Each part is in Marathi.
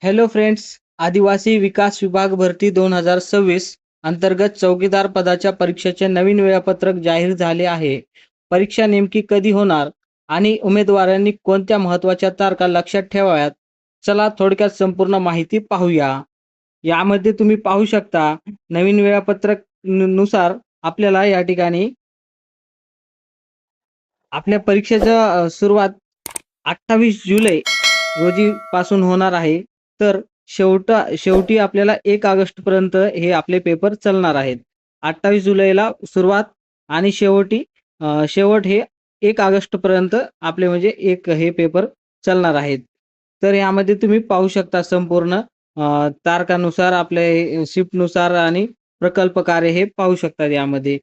हॅलो फ्रेंड्स, आदिवासी विकास विभाग भरती 2026 अंतर्गत चौकीदार पदाच्या परीक्षेचे नवीन वेळापत्रक जाहीर झाले आहे. परीक्षा नेमकी कधी होणार आणि उमेदवारांनी कोणत्या महत्त्वाच्या तारखा लक्षात ठेवाव्यात? चला थोडक्यात संपूर्ण माहिती पाहूया. यामध्ये तुम्ही पाहू शकता नवीन वेळापत्रक नुसार आपल्याला या ठिकाणी आपल्या परीक्षेचं सुरुवात 28 जुलै रोजी पासून होणार आहे. तर शेवटी आपल्याला 1 ऑगस्टपर्यंत हे आपले पेपर चालणार आहेत. 28 जुलैला सुरुवात आणि शेवट हे 1 ऑगस्टपर्यंत आपले म्हणजे हे पेपर चालणार आहेत. तर यामध्ये तुम्ही पाहू शकता संपूर्ण तारखानुसार आपल्या शिफ्टनुसार आणि प्रकल्प कार्य हे पाहू शकता यामध्ये.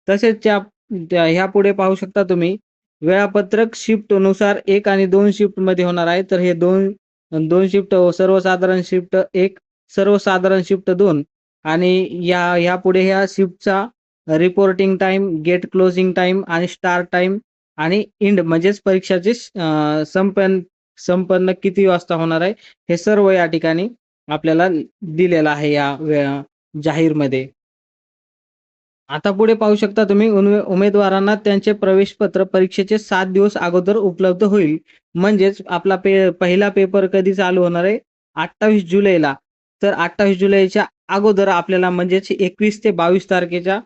तसेच ह्यापुढे पाहू शकता तुम्ही वेळापत्रक शिफ्टनुसार 1 आणि 2 शिफ्टमध्ये होणार आहे. तर हे 2 शिफ्ट सर्वसाधारण शिफ्ट 1, सर्वसाधारण शिफ्ट 2 आणि ह्यापुढे ह्या शिफ्टचा reporting time, gate closing time आणि स्टार्ट टाइम आणि एंड म्हणजेच परीक्षाचे संपन्न किती वाजता होणार आहे हे सर्व या ठिकाणी आपल्याला दिलेलं आहे या जाहीरमध्ये. आता पुढे पाहू शकता तुम्ही उमेदवारांना त्यांचे प्रवेशपत्र परीक्षेचे 7 दिवस अगोदर उपलब्ध होईल. म्हणजेच आपला पहिला पेपर कधी चालू होणार आहे 28 जुलैला. तर 28 जुलैच्या अगोदर आपल्याला म्हणजेच 21 ते 22 तारखेच्या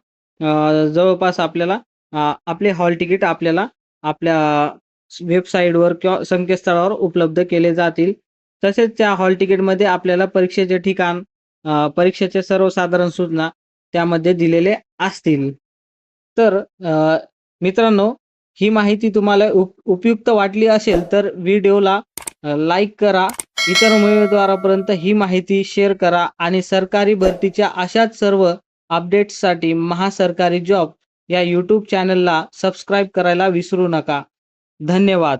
जवळपास आपल्याला आपले हॉल तिकीट आपल्याला आपल्या वेबसाईटवर किंवा संकेतस्थळावर उपलब्ध केले जातील. तसेच त्या हॉल तिकीटमध्ये आपल्याला परीक्षेचे ठिकाण, परीक्षेचे सर्वसाधारण सूचना त्यामध्ये दिलेले असतील. तर मित्रांनो, ही माहिती तुम्हाला उपयुक्त वाटली असेल तर व्हिडिओला लाईक करा, इतर उमेदवारापर्यंत ही माहिती शेअर करा आणि सरकारी भरतीच्या अशाच सर्व अपडेट्ससाठी महासरकारी जॉब या यूट्यूब चॅनलला सबस्क्राईब करायला विसरू नका. धन्यवाद.